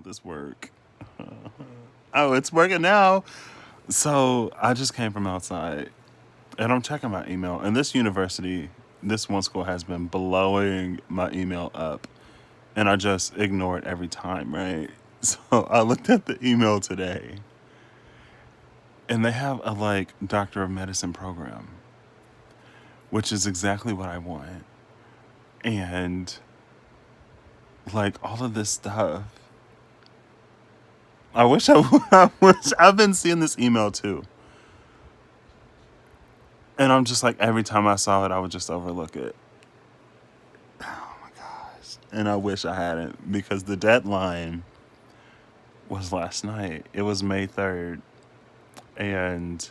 this work? Oh, it's working now. So I just came from outside and I'm checking my email. And this university, this one school has been blowing my email up. And I just ignore it every time, right? So I looked at the email today and they have a like Doctor of Medicine program, which is exactly what I want. And like all of this stuff. I wish I wish I've been seeing this email too. And I'm just like every time I saw it I would just overlook it. Oh my gosh. And I wish I hadn't because the deadline was last night. It was May 3rd. And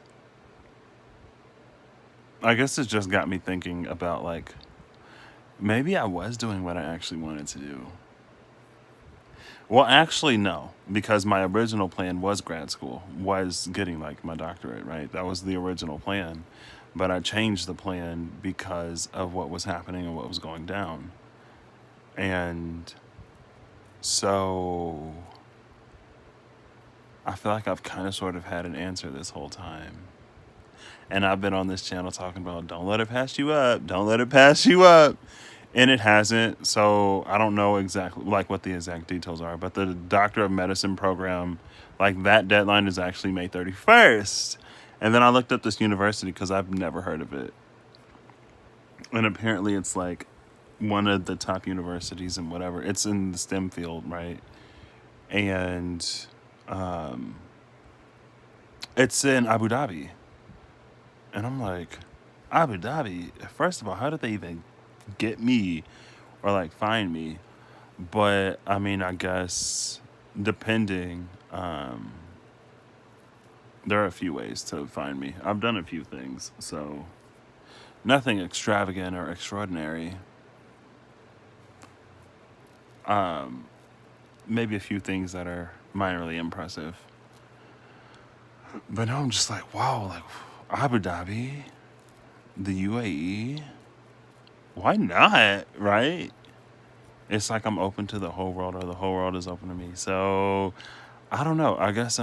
I guess it just got me thinking about like maybe I was doing what I actually wanted to do. Well, actually, no, because my original plan was grad school, was getting like my doctorate, right? That was the original plan. But I changed the plan because of what was happening and what was going down. And so I feel like I've kind of sort of had an answer this whole time. And I've been on this channel talking about don't let it pass you up, don't let it pass you up. And it hasn't. So I don't know exactly like what the exact details are, but the Doctor of Medicine program, like that deadline is actually May 31st. And then I looked up this university because I've never heard of it. And apparently it's like one of the top universities and whatever. It's in the STEM field, right? And um, it's in Abu Dhabi. And I'm like, Abu Dhabi? First of all, how did they even get me or like find me? But I mean, I guess depending, there are a few ways to find me. I've done a few things, so nothing extravagant or extraordinary. Maybe a few things that are minorly impressive. But now I'm just like, wow, like Abu Dhabi, the UAE, why not, right? It's like I'm open to the whole world or the whole world is open to me. So I don't know. I guess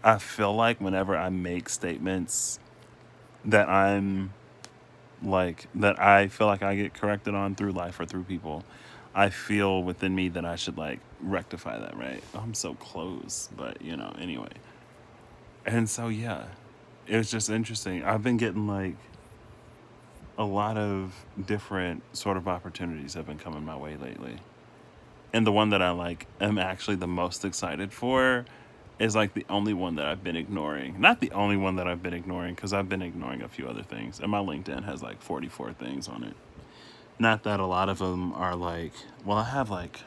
I feel like whenever I make statements that that I feel like I get corrected on through life or through people, I feel within me that I should like rectify that, right? I'm so close, but anyway. And so, yeah, it was just interesting. I've been getting like a lot of different sort of opportunities have been coming my way lately. And the one that I like am actually the most excited for is like the only one that I've been ignoring. Not the only one that I've been ignoring because I've been ignoring a few other things. And my LinkedIn has like 44 things on it. Not that a lot of them are like, well, I have like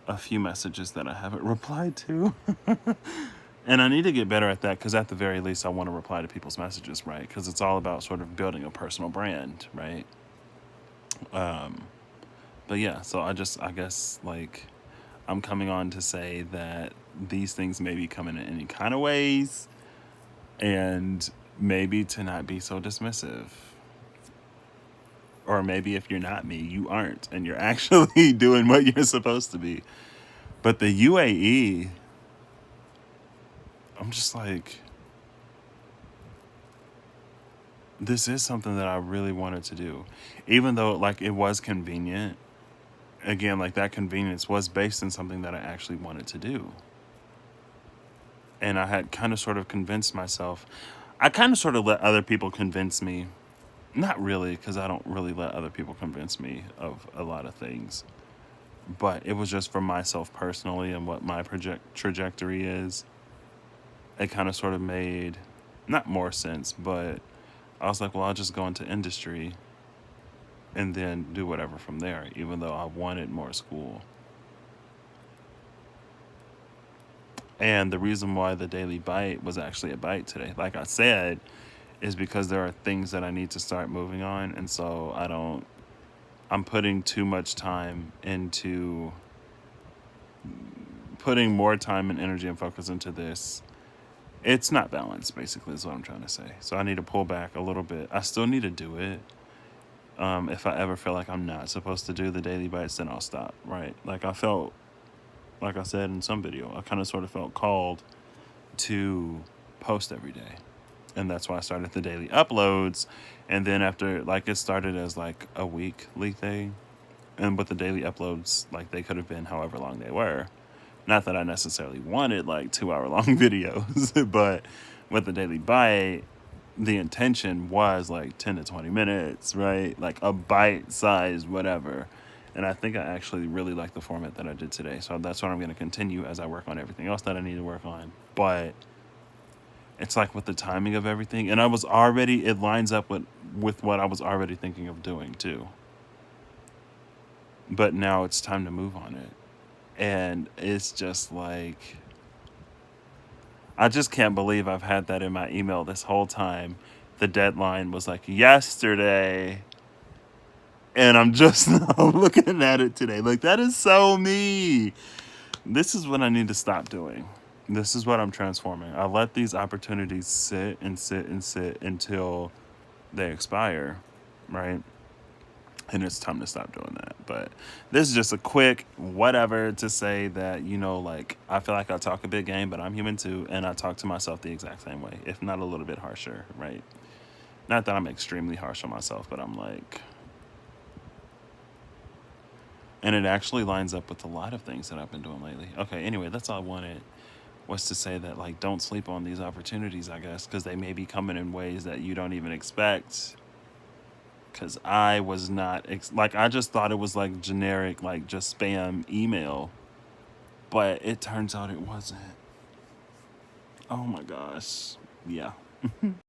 a few messages that I haven't replied to. And I need to get better at that because at the very least, I want to reply to people's messages, right? Because it's all about sort of building a personal brand, right? But yeah, so I guess, like, I'm coming on to say that these things may be coming in any kind of ways and maybe to not be so dismissive. Or maybe if you're not me, you aren't and you're actually doing what you're supposed to be. But the UAE, I'm just like, this is something that I really wanted to do. Even though like it was convenient, again, like that convenience was based in something that I actually wanted to do. And I had kind of sort of convinced myself. I kind of sort of let other people convince me. Not really, because I don't really let other people convince me of a lot of things. But it was just for myself personally and what my trajectory is. It kind of sort of made not more sense, but I was like, well, I'll just go into industry and then do whatever from there, even though I wanted more school. And the reason why the Daily Bite was actually a bite today, like I said, is because there are things that I need to start moving on. And so I'm putting too much time into putting more time and energy and focus into this. It's not balanced, basically, is what I'm trying to say. So I need to pull back a little bit. I still need to do it. If I ever feel like I'm not supposed to do the daily bites, then I'll stop, right? Like I felt, like I said in some video, I kind of sort of felt called to post every day. And that's why I started the daily uploads. And then after, like, it started as like a weekly thing. And with the daily uploads, like, they could have been however long they were. Not that I necessarily wanted like 2 hour long videos, but with the daily bite, the intention was like 10 to 20 minutes, right? Like a bite size, whatever. And I think I actually really like the format that I did today. So that's what I'm going to continue as I work on everything else that I need to work on. But it's like with the timing of everything. And I was already, it lines up with what I was already thinking of doing too. But now it's time to move on it. And it's just like, I just can't believe I've had that in my email this whole time. The deadline was like yesterday. And I'm just now looking at it today. Like, that is so me. This is what I need to stop doing. This is what I'm transforming. I let these opportunities sit and sit and sit until they expire, right? And it's time to stop doing that. But this is just a quick whatever to say that, like, I feel like I talk a big game, but I'm human too. And I talk to myself the exact same way, if not a little bit harsher, right? Not that I'm extremely harsh on myself, but I'm like, and it actually lines up with a lot of things that I've been doing lately. Okay, anyway, that's all I wanted, was to say that, like, don't sleep on these opportunities, I guess, because they may be coming in ways that you don't even expect. Because I was not, like, I just thought it was like generic, like just spam email. But it turns out it wasn't. Oh my gosh. Yeah.